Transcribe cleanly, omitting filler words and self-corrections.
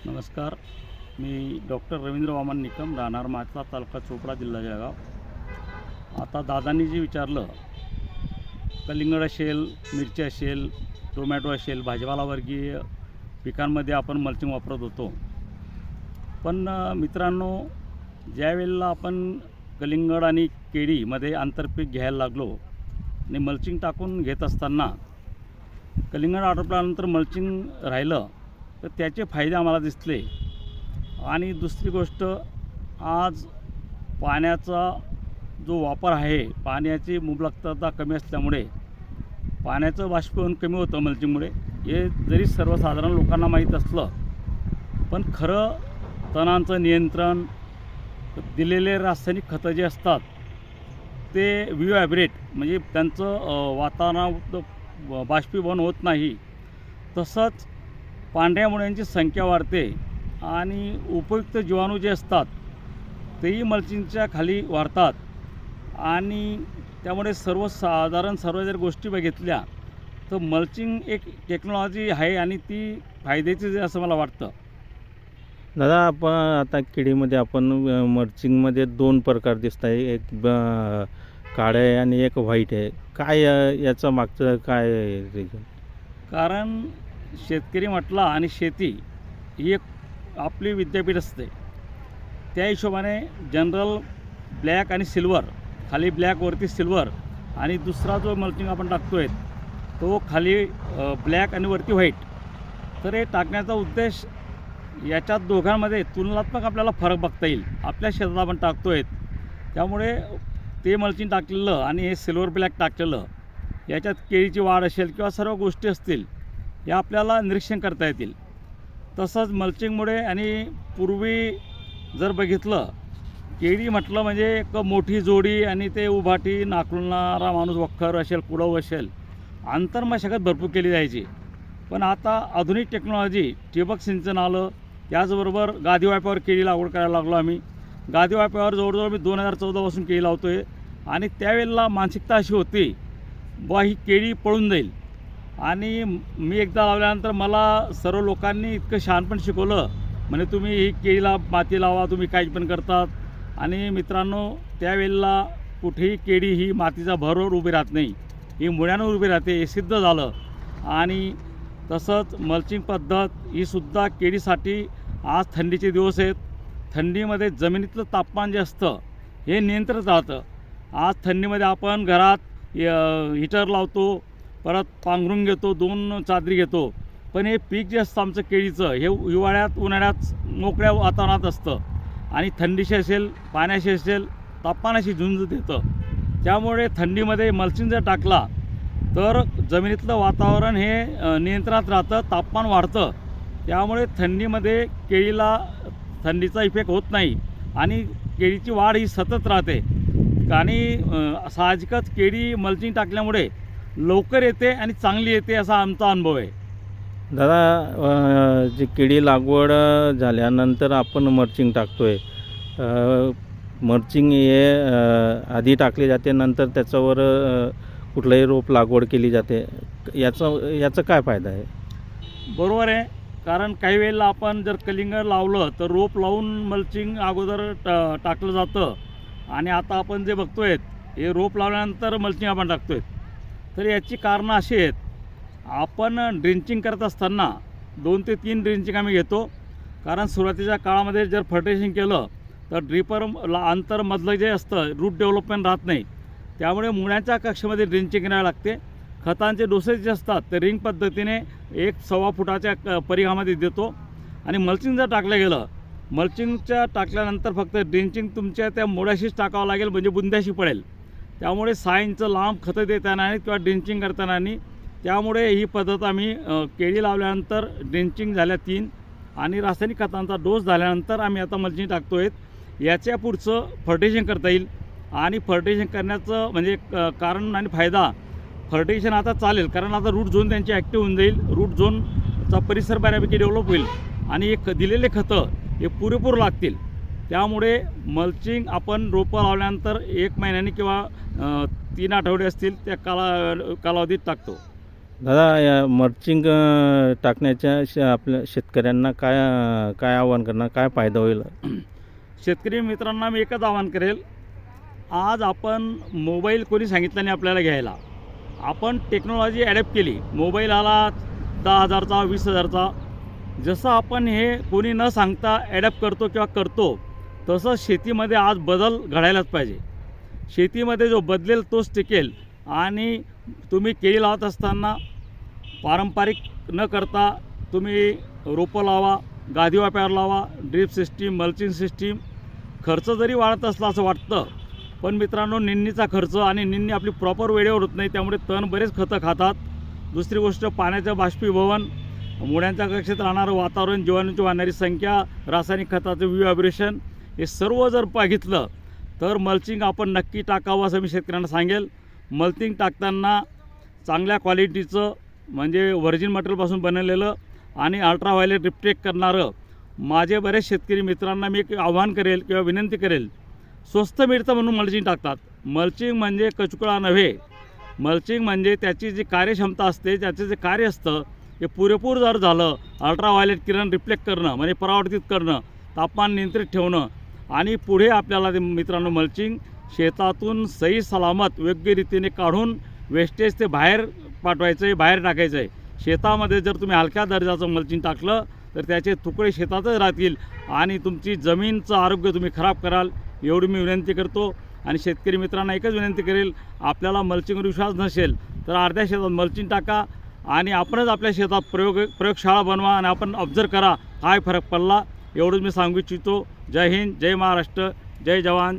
नमस्कार. मी डॉक्टर रवींद्र वामन निकम, राहणार माचला, तालुका चोपडा, जिल्हा जळगाव. आता दादांनी जे विचारलं, कलिंगड असेल, मिरची असेल, टोमॅटो असेल, भाजीपालावर्गीय पिकांमध्ये आपण मल्चिंग वापरत होतो. पण मित्रांनो, ज्यावेळेला आपण कलिंगड आणि केळीमध्ये आंतरपीक घ्यायला लागलो आणि मल्चिंग टाकून घेत असताना कलिंगड आटोपल्यानंतर मल्चिंग राहिलं तर त्याचे फायदे आम्हाला दिसले. आणि दुसरी गोष्ट, आज पाण्याचा जो वापर आहे, पाण्याची मुबलकता कमी असल्यामुळे पाण्याचं बाष्पीभवन कमी होतं मल्चिंगमुळे. हे जरी सर्वसाधारण लोकांना माहीत असलं, पण खरं तणांचं नियंत्रण, दिलेले रासायनिक खतं जे असतात ते विव्हॅबरेट, म्हणजे त्यांचं वातावरणात बाष्पीभवन होत नाही. तसंच पांढऱ्या मुळ्यांची संख्या वाढते आणि उपयुक्त जीवाणू जे असतात तेही मल्चिंगच्या खाली वाढतात. आणि त्यामुळे सर्व जर गोष्टी बघितल्या तर मल्चिंग एक टेक्नॉलॉजी आहे आणि ती फायद्याचीच आहे असं मला वाटतं. दादा, आपण आता केळीमध्ये आपण मल्चिंगमध्ये 2 प्रकार दिसत आहे. एक काळं आहे आणि एक व्हाईट आहे. काय याचं मागचं काय रिझन? कारण शेतकरी म्हटला आणि शेती ही एक आपली विद्यापीठ असते. त्या हिशोबाने जनरल ब्लॅक आणि सिल्वर, खाली ब्लॅकवरती सिल्वर, आणि दुसरा जो मल्चिंग आपण टाकतो आहे तो खाली ब्लॅक आणि वरती व्हाईट. तर हे टाकण्याचा उद्देश, याच्यात दोघांमध्ये तुलनात्मक आपल्याला फरक बघता येईल. आपल्या शेतात आपण टाकतो आहे त्यामुळे ते मल्चिंग टाकलेलं आणि हे सिल्वर ब्लॅक टाकलेलं, याच्यात केळीची वाढ असेल किंवा सर्व गोष्टी असतील या आपल्याला निरीक्षण करता येतील. तसंच मल्चिंगमुळे, आणि पूर्वी जर बघितलं, केळी म्हटलं म्हणजे एक मोठी जोडी आणि ते उभाटी नाकलणारा माणूस वखर असेल, कुडव असेल, आंतरमशागत भरपूर केली जायची. पण आता आधुनिक टेक्नॉलॉजी, ठिबक सिंचन आलं, त्याचबरोबर गादी वाफ्यावर केळी लागवड करायला लागलो आम्ही. गादी वाफ्यावर जवळजवळ मी 2014पासून केळी लावतो आहे. आणि त्यावेळेला मानसिकता अशी होती, बुवा ही केळी पळून जाईल. आणि मी एकदा लावल्यानंतर मला सर्व लोकांनी इतकं शहाणपण शिकवलं, म्हणजे तुम्ही ही केळीला माती लावा, तुम्ही काही पण करतात. आणि मित्रांनो, त्यावेळेला कुठेही केळी ही मातीचा भरवर उभी राहत नाही, ही मुळ्यानं उभी राहते, हे सिद्ध झालं. आणि तसंच मल्चिंग पद्धत ही सुद्धा केळीसाठी, आज थंडीचे दिवस आहेत, थंडीमध्ये जमिनीतलं तापमान जे असतं हे नियंत्रित राहतं. आज थंडीमध्ये आपण घरात हीटर लावतो, परत पांघरून घेतो, 2 चादरी घेतो. पण हे पीक जे असतं आमचं केळीचं, हे हिवाळ्यात उन्हाळ्यात मोकळ्या वातावरणात असतं आणि थंडीशी असेल, पाण्याशी असेल, तापमानाशी झुंज देतं. त्यामुळे थंडीमध्ये मल्चिंग जर टाकला तर जमिनीतलं वातावरण हे नियंत्रणात राहतं, तापमान वाढतं. त्यामुळे थंडीमध्ये केळीला थंडीचा इफेक्ट होत नाही आणि केळीची वाढ ही सतत राहते. आणि साहजिकच केळी मल्चिंग टाकल्यामुळे लवकर येते आणि चांगली येते, असा आमचा अनुभव आहे. दादा, जी केळी लागवड झाल्यानंतर आपण मल्चिंग टाकतो आहे, मल्चिंग हे आधी टाकली जाते, नंतर त्याच्यावर कुठलंही रोप लागवड केली जाते. याचा काय फायदा आहे? बरोबर आहे. कारण काही वेळेला आपण जर कलिंगड लावलं तर रोप लावून मल्चिंग अगोदर टाकलं जातं, आणि आता आपण जे बघतो आहे हे रोप लावल्यानंतर मल्चिंग आपण टाकतो आहे. तर याची कारणं अशी आहेत, आपण ड्रिंचिंग करत असताना 2 ते 3 ड्रिंचिंग आम्ही घेतो. कारण सुरुवातीच्या काळामध्ये जर फर्टिलायझेशन केलं तर ड्रिपर अंतरमधलं जे असतं, रूट डेव्हलपमेंट राहत नाही. त्यामुळे मुळ्यांच्या कक्षामध्ये ड्रिंचिंग करायला लागते. खतांचे डोसेज जे असतात ते रिंग पद्धतीने 1-1.25 फुटाच्या परिघामध्ये देतो. आणि मल्चिंग जर टाकलं गेलं, मल्चिंगच्या टाकल्यानंतर फक्त ड्रिंचिंग तुमच्या त्या मुळ्याशीच टाकावं लागेल, म्हणजे बुंद्याशी पडेल. त्यामुळे 6 इंच लांब खतं देता येणार नाही किंवा ड्रिंचिंग करताना नाही. त्यामुळे ही पद्धत आम्ही केळी लावल्यानंतर ड्रिंचिंग झाल्या 3 आणि रासायनिक खतांचा डोस झाल्यानंतर आम्ही आता मल्चिंग टाकतो आहे. याच्या पुढचं फर्टिलायझेशन करता येईल. आणि फर्टिलायझेशन करण्याचं म्हणजे कारण आणि फायदा, फर्टिलायझेशन आता चालेल, कारण आता रूट झोन त्यांची ॲक्टिव्ह होऊन जाईल, रूट झोनचा परिसर बऱ्यापैकी डेव्हलप होईल आणि एक दिलेले खतं हे पुरेपूर लागतील. त्यामुळे मल्चिंग आपण रोपं लावल्यानंतर 1 महिन्याने किंवा 3 आठवडे असतील त्या कालावधीत टाकतो. दादा या मर्चिंग टाकण्याच्या आपल्या शेतकऱ्यांना काय काय आव्हान करणार, काय फायदा होईल? शेतकरी मित्रांना मी एकच आवाहन करेल, आज आपण मोबाईल कोणी सांगितलं नाही आपल्याला घ्यायला, आपण टेक्नॉलॉजी ॲडॅप्ट केली. मोबाईल आला 10,000चा 20,000चा, जसं आपण हे कोणी न सांगता ॲडॅप्ट करतो किंवा करतो, तसं शेतीमध्ये आज बदल घडायलाच पाहिजे. शेतीमध्ये जो बदलेल तोच टिकेल. आणि तुम्ही केळी लावत असताना पारंपरिक न करता तुम्ही रोपं लावा, गादी वाप्यावर लावा, ड्रीप सिस्टीम, मल्चिंग सिस्टीम. खर्च जरी वाढत असला असं वाटतं, पण मित्रांनो निंदीचा खर्च आणि निंदी आपली प्रॉपर वेळेवर होत नाही, त्यामुळे तण बरेच खतं खातात. दुसरी गोष्ट पाण्याचं बाष्पीभवन, मुळ्यांच्या कक्षेत राहणारं वातावरण, जीवाणूंची वाढणारी संख्या, रासायनिक खताचं व्हायब्रेशन, हे सर्व जर बघितलं तर मल्चिंग आपण नक्की टाकावं असं मी शेतकऱ्यांना सांगेल. मल्चिंग टाकताना चांगल्या क्वालिटीचं म्हणजे व्हर्जिन मटेरियलपासून बनवलेलं आणि अल्ट्राव्हायलेट रिफ्लेक्ट करणारं, माझे बरेच शेतकरी मित्रांना मी एक आव्हान करेल किंवा विनंती करेल, स्वस्त मिळतं म्हणून मल्चिंग टाकतात. मल्चिंग म्हणजे कचकुळा नव्हे. मल्चिंग म्हणजे त्याची जी कार्यक्षमता असते, त्याचं जे कार्य असतं हे पुरेपूर जर झालं, अल्ट्राव्हायलेट किरण रिफ्लेक्ट करणं म्हणजे परावर्तित करणं, तापमान नियंत्रित ठेवणं, आणि पुढे आपल्याला ते मित्रांनो मल्चिंग शेतातून सही सलामत योग्य रीतीने काढून वेस्टेज ते बाहेर पाठवायचं आहे, बाहेर टाकायचं आहे. शेतामध्ये जर तुम्ही हलक्या दर्जाचं मल्चिंग टाकलं तर त्याचे तुकडे शेतातच राहतील आणि तुमची जमीनचं आरोग्य तुम्ही खराब कराल, एवढी मी विनंती करतो. आणि शेतकरी मित्रांना एकच विनंती करेल, आपल्याला मल्चिंगवर विश्वास नसेल तर अर्ध्या शेतात मल्चिंग टाका आणि आपणच आपल्या शेतात प्रयोगशाळा बनवा आणि आपण ऑब्झर्व करा काय फरक पडला. एवढंच मी सांगू इच्छितो. जय हिंद, जय महाराष्ट्र, जय जवान.